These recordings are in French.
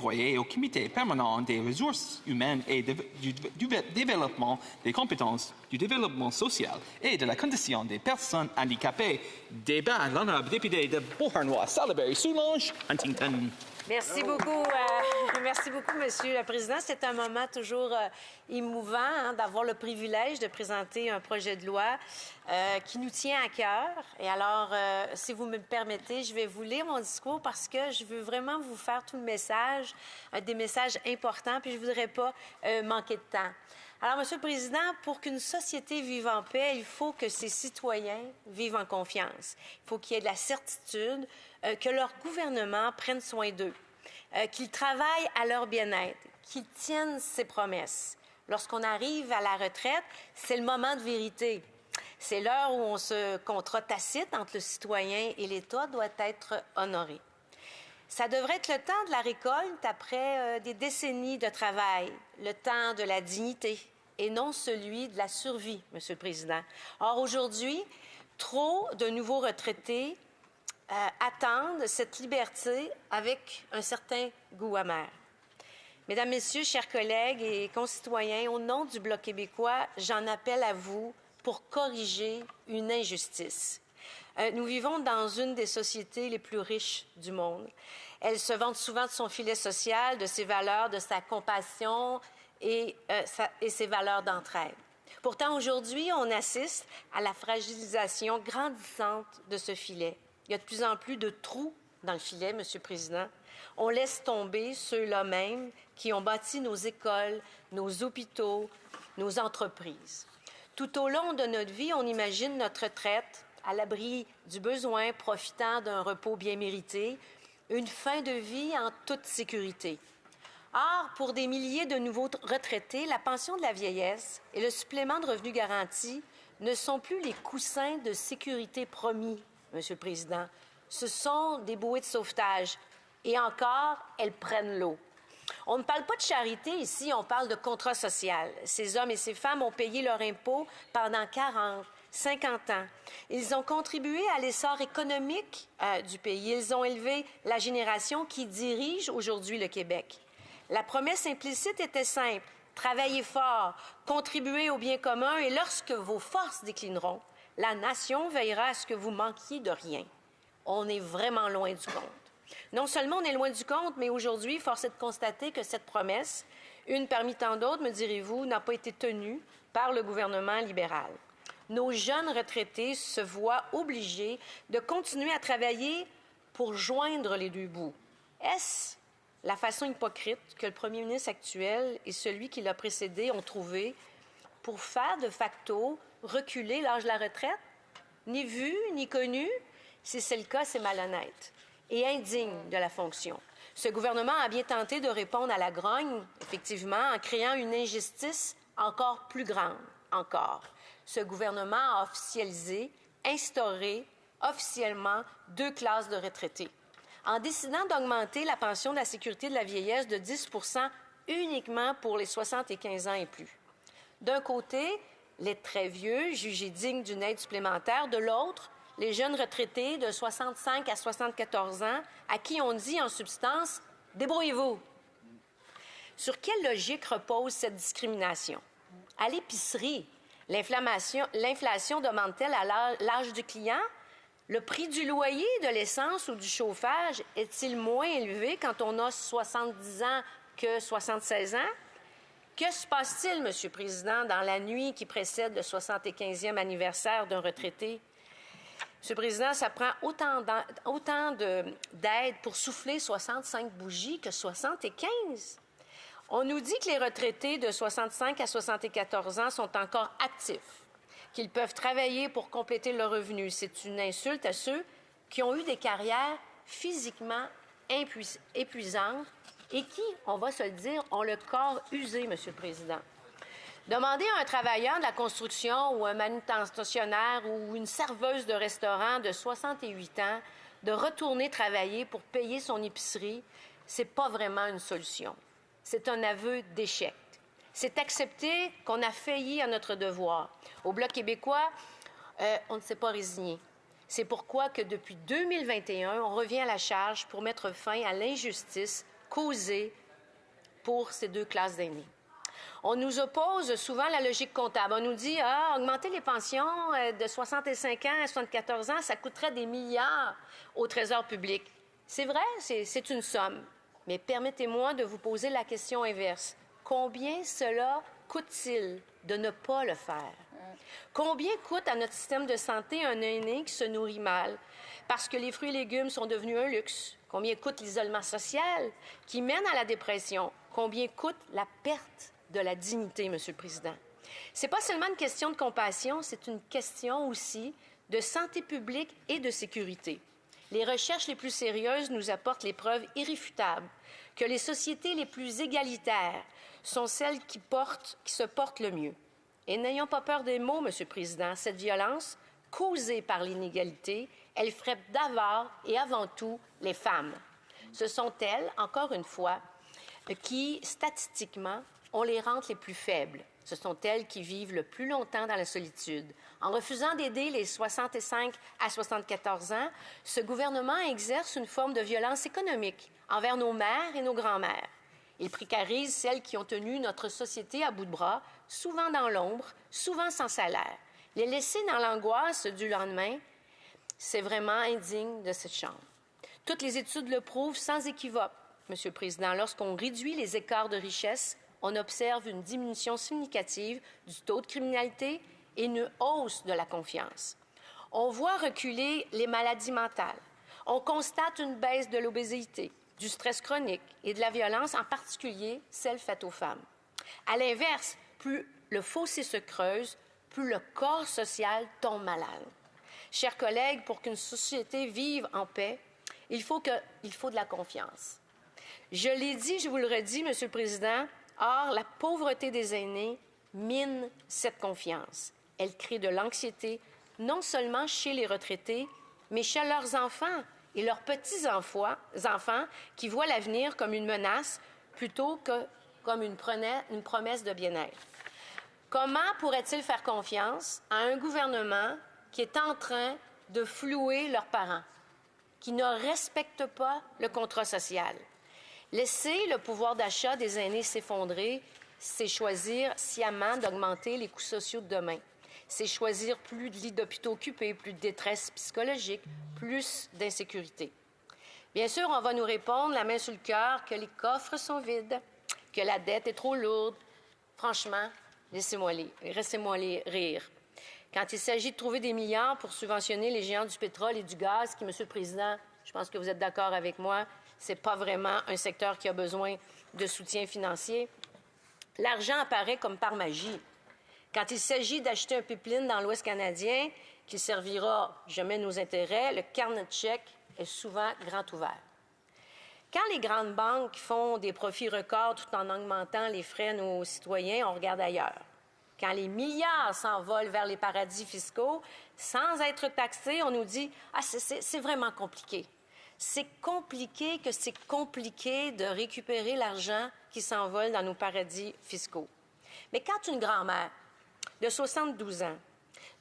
employés au Comité permanent des ressources humaines et du développement des compétences, du développement social et de la condition des personnes handicapées. Débat l'honorable député de Beauharnois, Salaberry, Soulanges, Huntington. Merci beaucoup, Monsieur le Président. C'est un moment toujours émouvant d'avoir le privilège de présenter un projet de loi qui nous tient à cœur. Et alors, si vous me le permettez, je vais vous lire mon discours parce que je veux vraiment vous faire tout le message, des messages importants, puis je ne voudrais pas manquer de temps. Alors, Monsieur le Président, pour qu'une société vive en paix, il faut que ses citoyens vivent en confiance. Il faut qu'il y ait de la certitude que leur gouvernement prenne soin d'eux, qu'ils travaillent à leur bien-être, qu'ils tiennent ses promesses. Lorsqu'on arrive à la retraite, c'est le moment de vérité. C'est l'heure où ce contrat tacite entre le citoyen et l'État doit être honoré. Ça devrait être le temps de la récolte après des décennies de travail, le temps de la dignité et non celui de la survie, Monsieur le Président. Or, aujourd'hui, trop de nouveaux retraités attendent cette liberté avec un certain goût amer. Mesdames, Messieurs, chers collègues et concitoyens, au nom du Bloc québécois, j'en appelle à vous pour corriger une injustice. Nous vivons dans une des sociétés les plus riches du monde. Elle se vante souvent de son filet social, de ses valeurs, de sa compassion et ses valeurs d'entraide. Pourtant, aujourd'hui, on assiste à la fragilisation grandissante de ce filet. Il y a de plus en plus de trous dans le filet, Monsieur le Président. On laisse tomber ceux-là même qui ont bâti nos écoles, nos hôpitaux, nos entreprises. Tout au long de notre vie, on imagine notre retraite à l'abri du besoin, profitant d'un repos bien mérité, une fin de vie en toute sécurité. Or, pour des milliers de nouveaux retraités, la pension de la vieillesse et le supplément de revenu garanti ne sont plus les coussins de sécurité promis, Monsieur le Président. Ce sont des bouées de sauvetage. Et encore, elles prennent l'eau. On ne parle pas de charité ici, on parle de contrat social. Ces hommes et ces femmes ont payé leur impôt pendant 40, 50 ans. Ils ont contribué à l'essor économique du pays. Ils ont élevé la génération qui dirige aujourd'hui le Québec. La promesse implicite était simple. Travaillez fort, contribuez au bien commun et lorsque vos forces déclineront, la nation veillera à ce que vous manquiez de rien. On est vraiment loin du compte. Non seulement on est loin du compte, mais aujourd'hui, force est de constater que cette promesse, une parmi tant d'autres, me direz-vous, n'a pas été tenue par le gouvernement libéral. Nos jeunes retraités se voient obligés de continuer à travailler pour joindre les deux bouts. Est-ce la façon hypocrite que le premier ministre actuel et celui qui l'a précédé ont trouvé pour faire de facto reculer l'âge de la retraite? Ni vu, ni connu? Si c'est le cas, c'est malhonnête et indigne de la fonction. Ce gouvernement a bien tenté de répondre à la grogne, effectivement, en créant une injustice encore plus grande encore. Ce gouvernement a officialisé, instauré officiellement 2 classes de retraités. En décidant d'augmenter la pension de la sécurité de la vieillesse de 10 % uniquement pour les 75 ans et plus. D'un côté, les très vieux, jugés dignes d'une aide supplémentaire. De l'autre, les jeunes retraités de 65 à 74 ans, à qui on dit en substance « débrouillez-vous ». Sur quelle logique repose cette discrimination? À l'épicerie, l'inflation demande-t-elle à l'âge du client? Le prix du loyer, de l'essence ou du chauffage est-il moins élevé quand on a 70 ans que 76 ans? Que se passe-t-il, Monsieur le Président, dans la nuit qui précède le 75e anniversaire d'un retraité? Monsieur le Président, ça prend autant d'aide pour souffler 65 bougies que 75. On nous dit que les retraités de 65 à 74 ans sont encore actifs, qu'ils peuvent travailler pour compléter leur revenu. C'est une insulte à ceux qui ont eu des carrières physiquement épuisantes et qui, on va se le dire, ont le corps usé, Monsieur le Président. Demander à un travailleur de la construction ou un manutentionnaire ou une serveuse de restaurant de 68 ans de retourner travailler pour payer son épicerie, c'est pas vraiment une solution. C'est un aveu d'échec. C'est accepter qu'on a failli à notre devoir. Au Bloc québécois, on ne s'est pas résigné. C'est pourquoi que depuis 2021, on revient à la charge pour mettre fin à l'injustice causer pour ces deux classes d'aînés. On nous oppose souvent la logique comptable. On nous dit, augmenter les pensions de 65 ans à 74 ans, ça coûterait des milliards au Trésor public. C'est vrai, c'est une somme. Mais permettez-moi de vous poser la question inverse. Combien cela coûte-t-il de ne pas le faire? Combien coûte à notre système de santé un aîné qui se nourrit mal parce que les fruits et légumes sont devenus un luxe? Combien coûte l'isolement social qui mène à la dépression? Combien coûte la perte de la dignité, Monsieur le Président? Ce n'est pas seulement une question de compassion, c'est une question aussi de santé publique et de sécurité. Les recherches les plus sérieuses nous apportent les preuves irréfutables que les sociétés les plus égalitaires sont celles qui se portent le mieux. Et n'ayons pas peur des mots, Monsieur le Président. Cette violence, causée par l'inégalité, elle frappe d'abord et avant tout les femmes. Ce sont elles, encore une fois, qui, statistiquement, ont les rentes les plus faibles. Ce sont elles qui vivent le plus longtemps dans la solitude. En refusant d'aider les 65 à 74 ans, ce gouvernement exerce une forme de violence économique envers nos mères et nos grands-mères. Il précarise celles qui ont tenu notre société à bout de bras, souvent dans l'ombre, souvent sans salaire. Les laisser dans l'angoisse du lendemain, c'est vraiment indigne de cette Chambre. Toutes les études le prouvent sans équivoque, Monsieur le Président. Lorsqu'on réduit les écarts de richesse, on observe une diminution significative du taux de criminalité et une hausse de la confiance. On voit reculer les maladies mentales. On constate une baisse de l'obésité, du stress chronique et de la violence, en particulier celle faite aux femmes. À l'inverse, plus le fossé se creuse, plus le corps social tombe malade. Chers collègues, pour qu'une société vive en paix, il faut de la confiance. Je l'ai dit, je vous le redis, Monsieur le Président, or, la pauvreté des aînés mine cette confiance. Elle crée de l'anxiété, non seulement chez les retraités, mais chez leurs enfants et leurs petits-enfants qui voient l'avenir comme une menace plutôt que comme une promesse de bien-être. Comment pourrait-il faire confiance à un gouvernement qui est en train de flouer leurs parents, qui ne respecte pas le contrat social? Laisser le pouvoir d'achat des aînés s'effondrer, c'est choisir sciemment d'augmenter les coûts sociaux de demain. C'est choisir plus de lits d'hôpitaux occupés, plus de détresse psychologique, plus d'insécurité. Bien sûr, on va nous répondre, la main sur le cœur, que les coffres sont vides, que la dette est trop lourde. Franchement, laissez-moi rire. Quand il s'agit de trouver des milliards pour subventionner les géants du pétrole et du gaz, qui, Monsieur le Président, je pense que vous êtes d'accord avec moi, ce n'est pas vraiment un secteur qui a besoin de soutien financier, l'argent apparaît comme par magie. Quand il s'agit d'acheter un pipeline dans l'Ouest canadien qui servira jamais nos intérêts, le carnet de chèques est souvent grand ouvert. Quand les grandes banques font des profits records tout en augmentant les frais à nos citoyens, on regarde ailleurs. Quand les milliards s'envolent vers les paradis fiscaux sans être taxés, on nous dit « Ah, c'est vraiment compliqué ». C'est compliqué de récupérer l'argent qui s'envole dans nos paradis fiscaux. Mais quand une grand-mère de 72 ans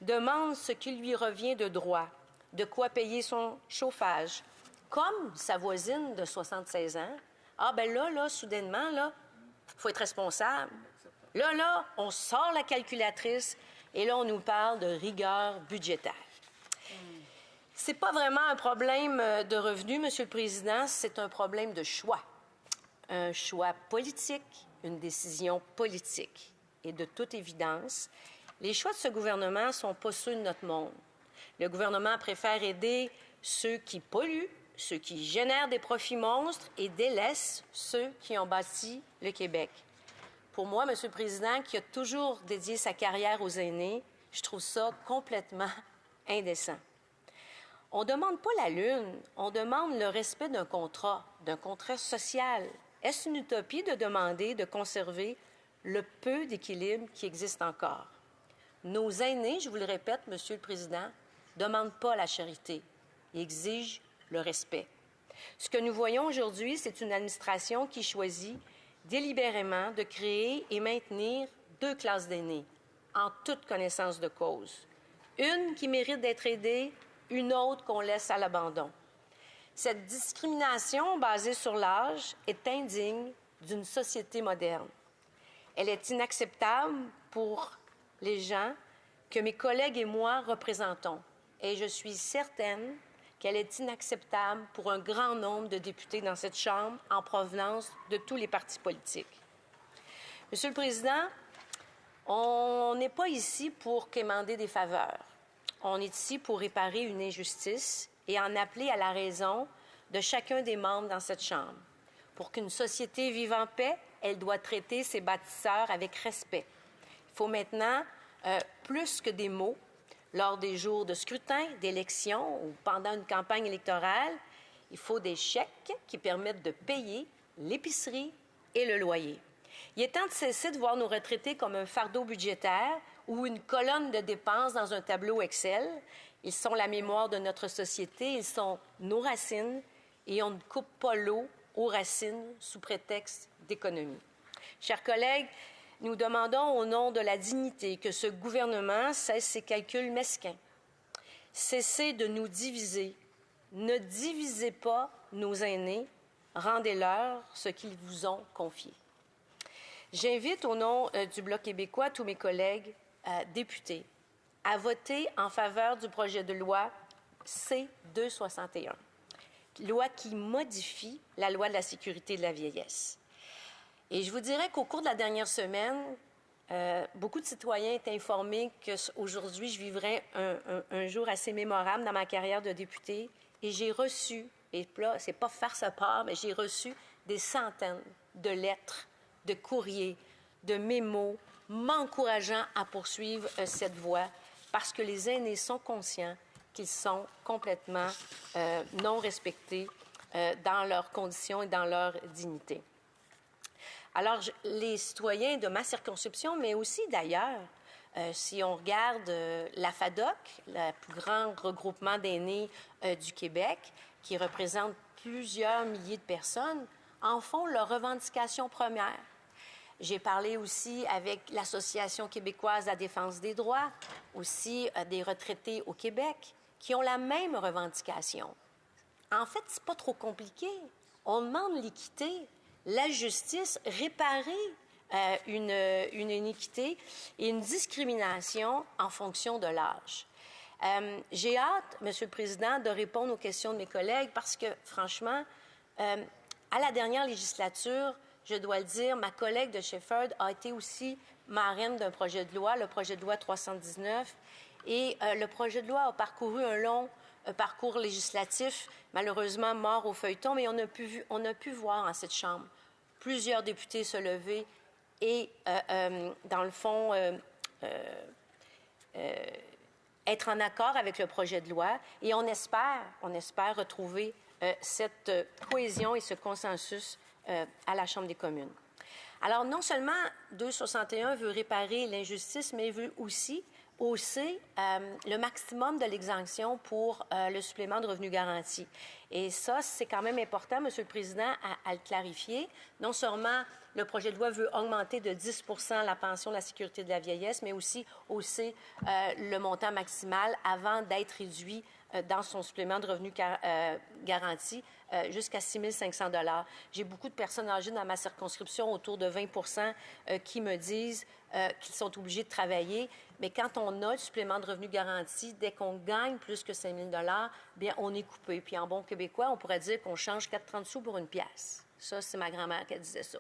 demande ce qui lui revient de droit, de quoi payer son chauffage, comme sa voisine de 76 ans, soudainement, il faut être responsable. Là, on sort la calculatrice et là, on nous parle de rigueur budgétaire. C'est pas vraiment un problème de revenus, Monsieur le Président, c'est un problème de choix. Un choix politique, une décision politique. Et de toute évidence, les choix de ce gouvernement ne sont pas ceux de notre monde. Le gouvernement préfère aider ceux qui polluent, ceux qui génèrent des profits monstres et délaisse ceux qui ont bâti le Québec. Pour moi, Monsieur le Président, qui a toujours dédié sa carrière aux aînés, je trouve ça complètement indécent. On ne demande pas la lune, on demande le respect d'un contrat social. Est-ce une utopie de demander de conserver le peu d'équilibre qui existe encore? Nos aînés, je vous le répète, Monsieur le Président, ne demandent pas la charité, ils exigent le respect. Ce que nous voyons aujourd'hui, c'est une administration qui choisit délibérément de créer et maintenir deux classes d'aînés, en toute connaissance de cause. Une qui mérite d'être aidée, une autre qu'on laisse à l'abandon. Cette discrimination basée sur l'âge est indigne d'une société moderne. Elle est inacceptable pour les gens que mes collègues et moi représentons. Et je suis certaine qu'elle est inacceptable pour un grand nombre de députés dans cette Chambre en provenance de tous les partis politiques. Monsieur le Président, on n'est pas ici pour quémander des faveurs. On est ici pour réparer une injustice et en appeler à la raison de chacun des membres dans cette Chambre. Pour qu'une société vive en paix, elle doit traiter ses bâtisseurs avec respect. Il faut maintenant, plus que des mots, lors des jours de scrutin, d'élection ou pendant une campagne électorale, il faut des chèques qui permettent de payer l'épicerie et le loyer. Il est temps de cesser de voir nos retraités comme un fardeau budgétaire ou une colonne de dépenses dans un tableau Excel. Ils sont la mémoire de notre société, ils sont nos racines et on ne coupe pas l'eau aux racines sous prétexte d'économie. Chers collègues, nous demandons au nom de la dignité que ce gouvernement cesse ses calculs mesquins. Cessez de nous diviser. Ne divisez pas nos aînés. Rendez-leur ce qu'ils vous ont confié. J'invite au nom du Bloc québécois tous mes collègues députés à voter en faveur du projet de loi C-261, loi qui modifie la loi de la sécurité de la vieillesse. Et je vous dirais qu'au cours de la dernière semaine, beaucoup de citoyens étaient informés qu'aujourd'hui, je vivrais un jour assez mémorable dans ma carrière de député. Et j'ai reçu, et là, c'est pas farce à part, mais j'ai reçu des centaines de lettres, de courriers, de mémos m'encourageant à poursuivre cette voie parce que les aînés sont conscients qu'ils sont complètement non respectés dans leurs conditions et dans leur dignité. Alors, les citoyens de ma circonscription, mais aussi d'ailleurs, si on regarde la FADOC, le plus grand regroupement d'aînés du Québec, qui représente plusieurs milliers de personnes, en font leur revendication première. J'ai parlé aussi avec l'Association québécoise de la défense des droits, aussi des retraités au Québec, qui ont la même revendication. En fait, c'est pas trop compliqué. On demande l'équité, la justice, réparer une iniquité et une discrimination en fonction de l'âge. J'ai hâte, Monsieur le Président, de répondre aux questions de mes collègues parce que, franchement, à la dernière législature, je dois le dire, ma collègue de Shefford a été aussi marraine d'un projet de loi, le projet de loi 319, et le projet de loi a parcouru un long parcours législatif, malheureusement mort au feuilleton, mais on a pu voir en cette Chambre plusieurs députés se lever et, dans le fond, être en accord avec le projet de loi. Et on espère retrouver cette cohésion et ce consensus à la Chambre des communes. Alors, non seulement 261 veut réparer l'injustice, mais il veut aussi hausser le maximum de l'exemption pour le supplément de revenu garanti. Et ça, c'est quand même important, Monsieur le Président, à le clarifier. Non seulement le projet de loi veut augmenter de 10 la pension de la sécurité de la vieillesse, mais aussi hausser le montant maximal avant d'être réduit dans son supplément de revenu garanti jusqu'à 6 500 $. J'ai beaucoup de personnes âgées dans ma circonscription, autour de 20 qui me disent qu'ils sont obligés de travailler. Mais quand on a le supplément de revenu garanti, dès qu'on gagne plus que 5 000 $, bien, on est coupé. Puis en bon québécois, on pourrait dire qu'on change 4,30 sous pour une pièce. Ça, c'est ma grand-mère qui disait ça.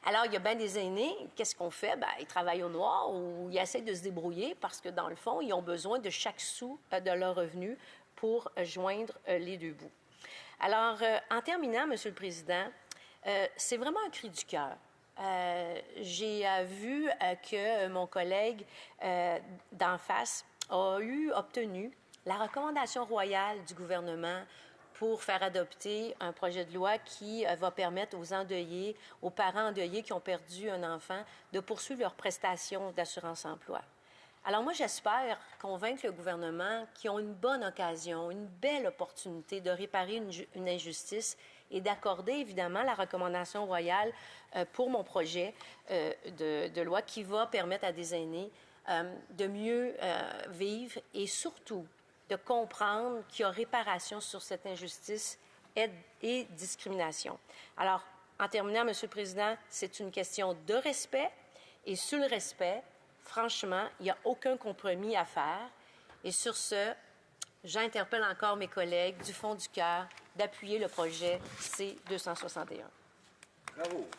Alors, il y a bien des aînés, qu'est-ce qu'on fait? Bien, ils travaillent au noir ou ils essaient de se débrouiller parce que, dans le fond, ils ont besoin de chaque sou de leur revenu pour joindre les deux bouts. Alors, en terminant, Monsieur le Président, c'est vraiment un cri du cœur. J'ai vu que mon collègue d'en face a obtenu la recommandation royale du gouvernement pour faire adopter un projet de loi qui va permettre aux endeuillés, aux parents endeuillés qui ont perdu un enfant, de poursuivre leurs prestations d'assurance-emploi. Alors moi, j'espère convaincre le gouvernement qu'ils ont une bonne occasion, une belle opportunité de réparer une injustice et d'accorder, évidemment, la recommandation royale pour mon projet de loi qui va permettre à des aînés de mieux vivre et surtout de comprendre qu'il y a réparation sur cette injustice et discrimination. Alors, en terminant, M. le Président, c'est une question de respect. Et sur le respect, franchement, il n'y a aucun compromis à faire. Et sur ce, j'interpelle encore mes collègues du fond du cœur d'appuyer le projet C-261. Bravo.